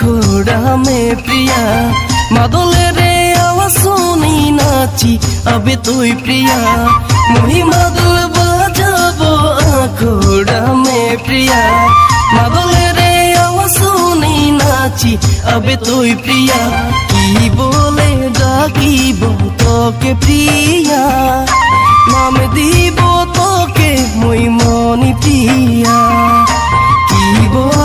আখড়া মে প্রিয়া মাদলে রে আওয়াজ শুনি নাচি আবে তুই প্রিয়া মুহি মাদল বাজাবো আখড়া মে প্রিয়া মাদলে রে আওয়াজ শুনি নাচি আবে তুই প্রিয়া কি বলে ডাকিব তোকে প্রিয়া নাম দিব তোকে মই মনি প্রিয়া